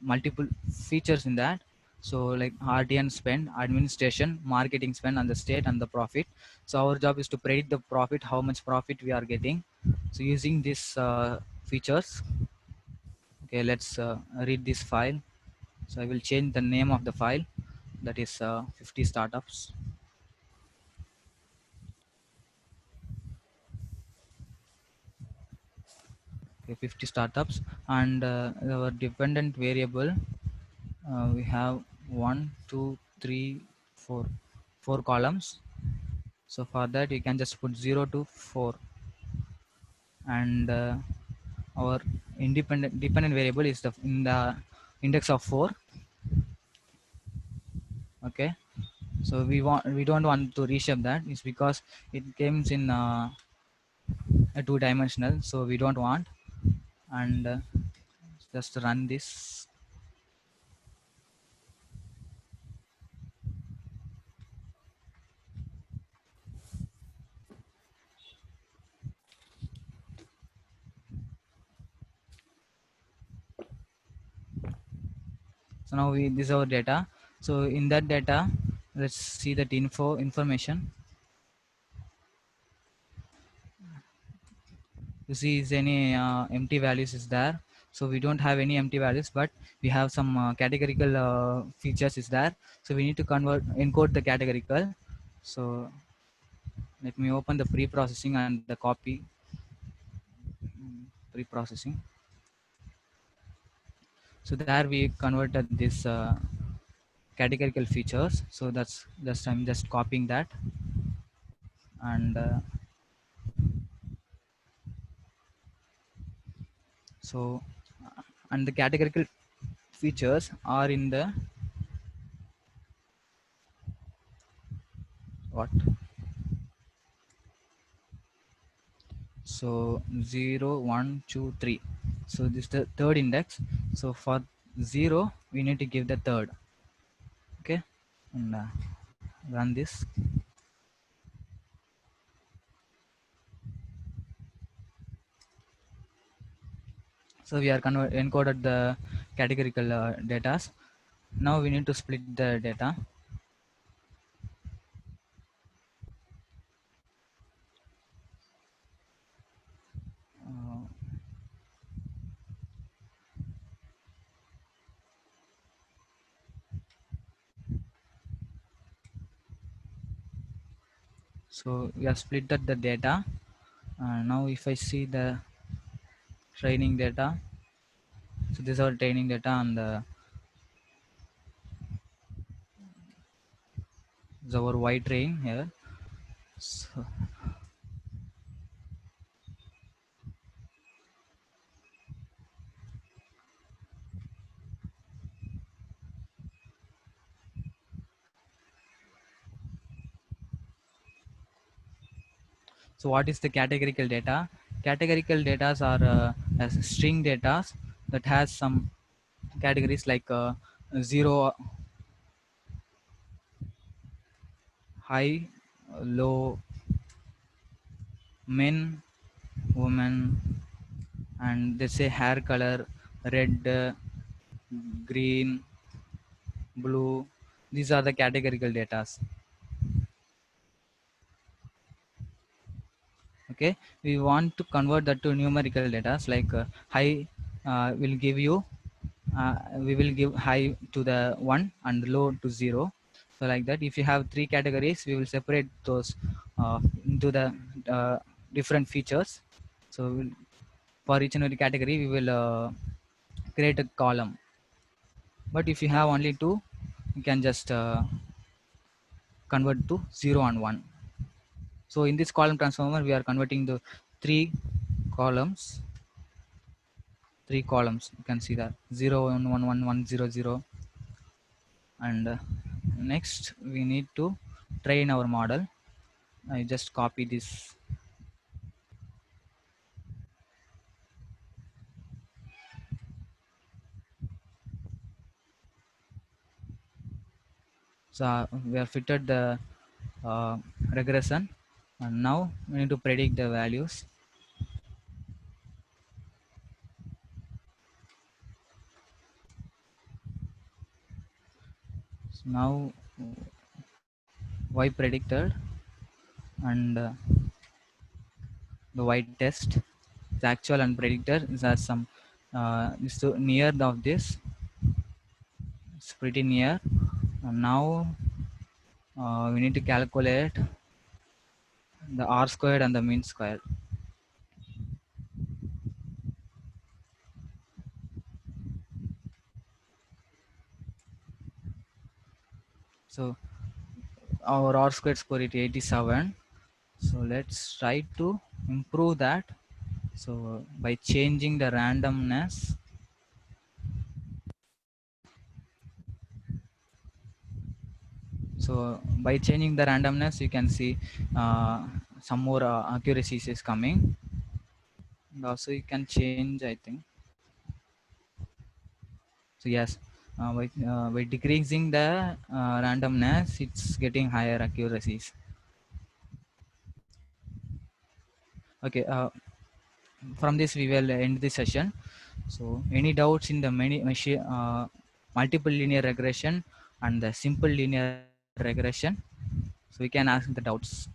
multiple features in that. So like RTN spend, administration, marketing spend, and the state and the profit. So our job is to predict the profit, how much profit we are getting. So using these features, okay, let's read this file. So I will change the name of the file, that is 50 startups. Okay, 50 startups, and our dependent variable, we have 4 columns. So for that you can just put 0 to 4, and our dependent variable is the in the index of 4. Okay, so we don't want to reshape that. It's because it comes in a 2-dimensional, so we don't want. And just run this. So now this is our data. So in that data, let's see that information. You see, is any empty values is there? So we don't have any empty values, but we have some categorical features is there. So we need to encode the categorical. So let me open the pre-processing and the copy pre-processing. So there we converted this categorical features. So that's just I'm just copying that, and so and the categorical features are in the what? So 0, 1, 2, 3. So this is the third index. So for 0 we need to give the third. Okay, and run this. So we are encoded the categorical data. Now we need to split the data. Uh, so we have split that the data. Now if I see the training data, so this is our training data, and is our Y train here. So what is the categorical data? Categorical data are as string data that has some categories like 0, high, low, men, women, and they say hair color, red, green, blue. These are the categorical data. Okay, we want to convert that to numerical data, like high will give you we will give high to the 1 and low to 0. So like that, if you have 3 categories, we will separate those into the different features. So for each and every category we will create a column. But if you have only 2, you can just convert to 0 and 1. So in this column transformer, we are converting the three columns. You can see that 0 1 1 1 1 0 0. And next we need to train our model. I just copy this. So we have fitted the regression, and now we need to predict the values. So now y predicted and the y test is actual and predicted is as some is so near of this. It's pretty near. And now we need to calculate the r squared and the mean square. So our r squared score is 87. So let's try to improve that. So by changing the randomness, you can see some more accuracies is coming. And also you can change, I think. So yes, by decreasing the randomness, it's getting higher accuracies. Okay, from this we will end this session. So any doubts in the multiple linear regression and the simple linear regression? So we can ask the doubts.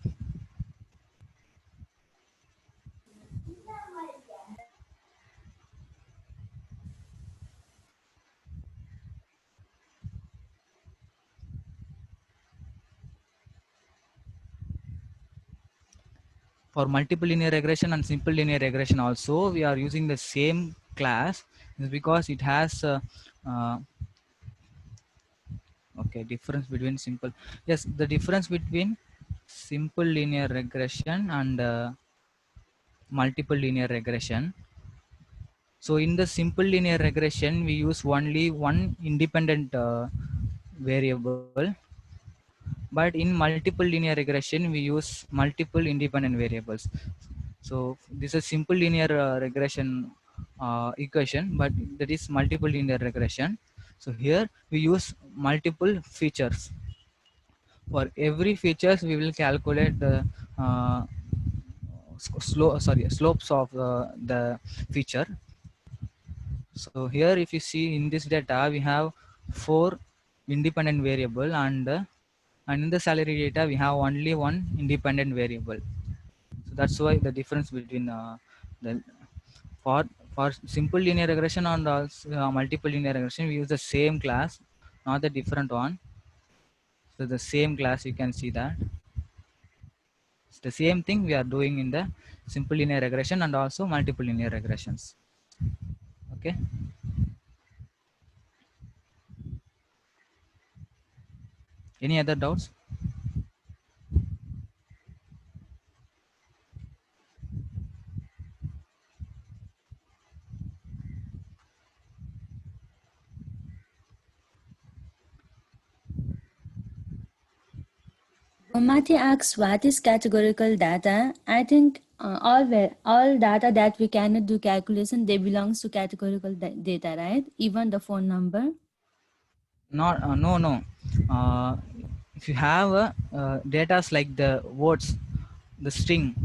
For multiple linear regression and simple linear regression also, we are using the same class because it has okay, difference between simple. Yes, the difference between simple linear regression and multiple linear regression. So in the simple linear regression, we use only one independent variable. But in multiple linear regression, we use multiple independent variables. So this is simple linear regression equation, but that is multiple linear regression. So here we use multiple features. For every features, we will calculate the slopes of the feature. So here, if you see in this data, we have 4 independent variable, and in the salary data, we have only one independent variable. So that's why the difference between the for simple linear regression and also, multiple linear regression, we use the same class, not the different one. So the same class, you can see that. It's the same thing we are doing in the simple linear regression and also multiple linear regressions. Okay. Any other doubts? Mati asks, what is categorical data? I think all data that we cannot do calculation, they belongs to categorical data, right? Even the phone number. Not no. If you have data like the words, the string,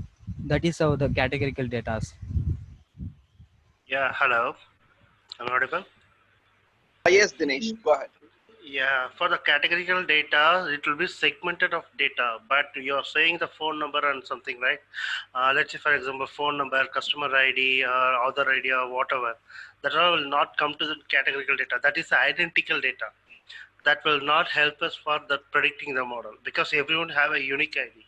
that is how the categorical data. Yeah, hello. I'm audible. Yes, Dinesh, go ahead. Yeah, for the categorical data, it will be segmented of data, but you're saying the phone number and something, right? Let's say, for example, phone number, customer ID, or other ID, or whatever. That all will not come to the categorical data. That is identical data. That will not help us for the predicting the model because everyone have a unique ID.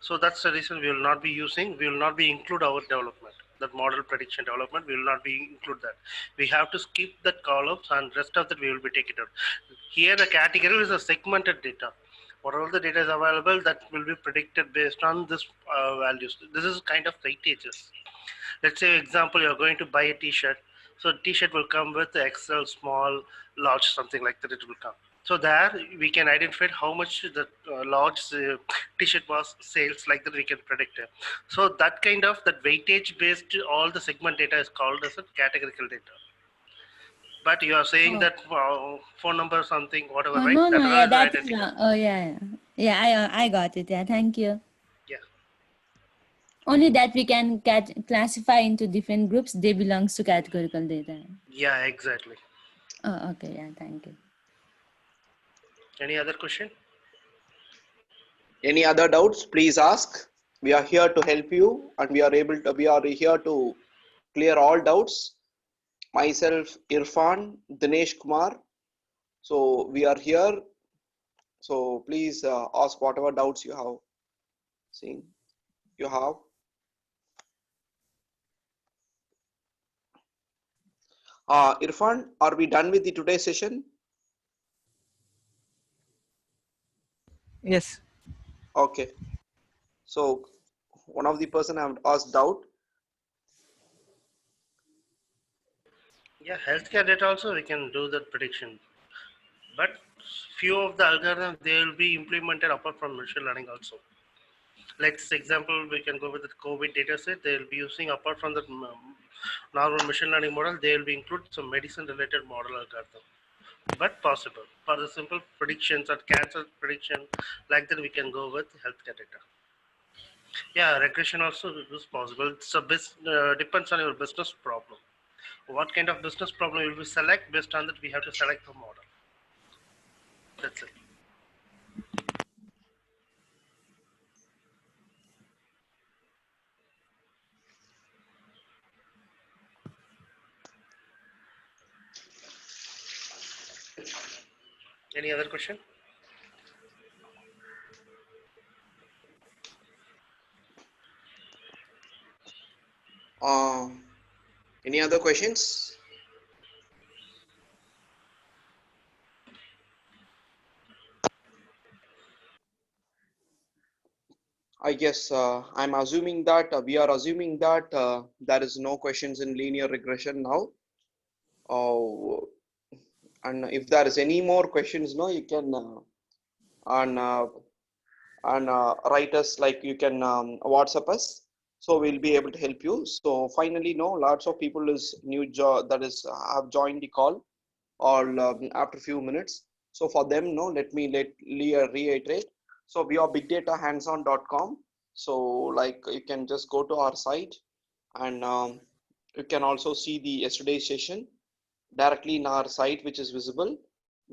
So that's the reason we will not be using, we will not be include our development. That model prediction development, we will not be include that. We have to skip that columns and rest of that we will be taking out. Here the category is a segmented data. Whatever the data is available, that will be predicted based on this values. This is kind of weightages. Let's say, example, you're going to buy a t-shirt. So t-shirt will come with XL, small, large, something like that it will come. So there we can identify how much the large t-shirt was sales, like that we can predict it. So that kind of that weightage based all the segment data is called as a categorical data. But you are saying Oh. that phone number something, whatever, Oh, right? no, That no, all yeah, is that is identical. wrong. Oh, yeah, yeah. I got it. Yeah, thank you. Yeah. Only that we can classify into different groups. They belongs to categorical data. Yeah, exactly. Oh, okay. Yeah, thank you. Any other question? Any other doubts, please ask. We are here to help you, and we are here to clear all doubts. Myself, Irfan, Dinesh Kumar. So we are here. So please ask whatever doubts you have. You have. Irfan, are we done with the today's session? Yes. Okay. So one of the person have asked doubt. Yeah, healthcare data also we can do that prediction. But few of the algorithms, they will be implemented apart from machine learning also. Let's example, we can go with the COVID data set. They will be using apart from the normal machine learning model, they will be include some medicine related model algorithm. But possible for the simple predictions or cancer prediction, like that we can go with healthcare data. Yeah, regression also is possible. So depends on your business problem. What kind of business problem will we select? Based on that, we have to select the model. That's it. Any other question? Any other questions? I guess I'm assuming that we are assuming that there is no questions in linear regression now. And if there is any more questions, no, you can and write us, like you can WhatsApp us. So we'll be able to help you. So finally, no, lots of people is that is have joined the call all after few minutes. So for them, no, let me reiterate. So we are bigdatahandson.com. So like you can just go to our site, and you can also see the yesterday's session directly in our site, which is visible.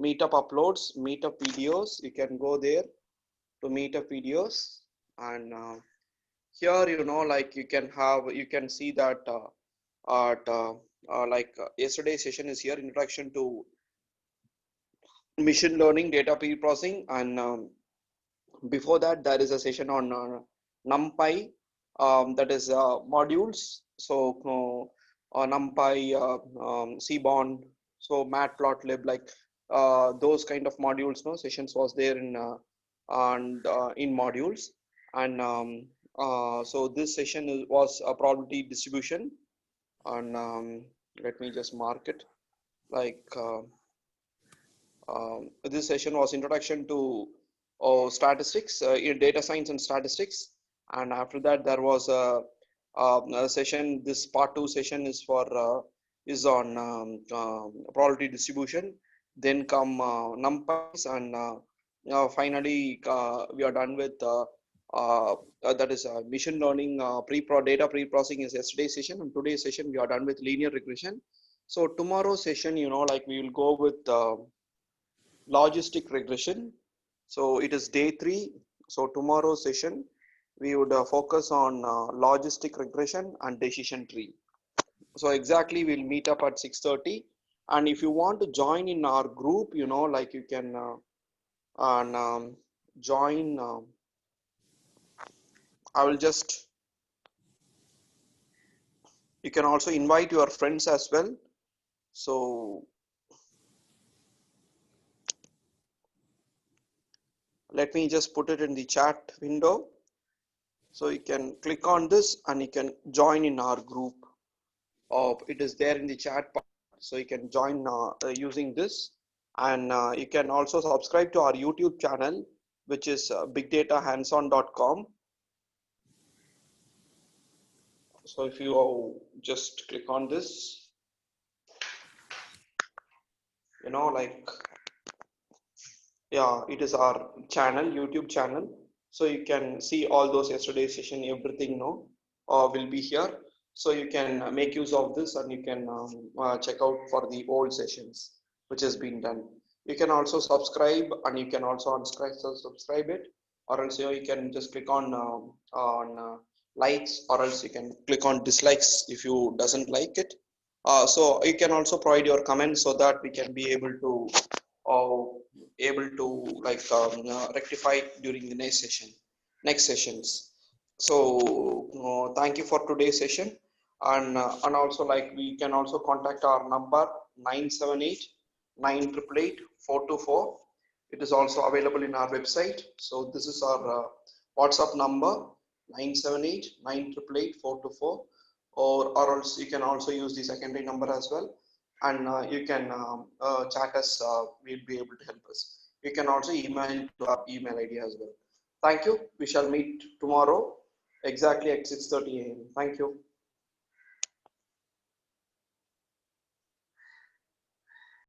Meetup uploads, meetup videos. You can go there to meetup videos, and here, you know, like you can see that yesterday's session is here, introduction to machine learning, data pre-processing, and before that there is a session on NumPy, that is modules. So NumPy, Seaborn, so Matplotlib, like those kind of modules. No sessions was there in in modules, and so this session was a probability distribution, and let me just mark it like. This session was introduction to statistics, in data science and statistics, and after that there was a session. This part 2 session is for is on probability distribution. Then come numpys, and finally we are done with that is machine learning. Data pre-processing is yesterday's session, and today's session we are done with linear regression. So tomorrow's session, you know, like we will go with logistic regression. So it is day 3. So tomorrow's session we would focus on logistic regression and decision tree. So exactly we'll meet up at 6:30, and if you want to join in our group, you know, like you can join. I will just, you can also invite your friends as well. So Let me just put it in the chat window. So you can click on this and you can join in our group. It is there in the chat part. So you can join using this, and you can also subscribe to our YouTube channel, which is bigdatahandson.com. So if you just click on this, you know, like, yeah, it is our channel, YouTube channel. So you can see all those yesterday's session, everything, no, will be here. So you can make use of this, and you can check out for the old sessions which has been done. You can also subscribe, and you can also unsubscribe, subscribe it, or else you can just click on likes, or else you can click on dislikes if you doesn't like it. So you can also provide your comments so that we can be able to like rectify during the next sessions. So thank you for today's session, and also, like, we can also contact our number 978-988-424. It is also available in our website. So this is our WhatsApp number, 978-988-424, or else you can also use the secondary number as well, and you can chat us. We'll be able to help us. You can also email to our email ID as well. Thank you. We shall meet tomorrow exactly at 6:30 a.m. Thank you.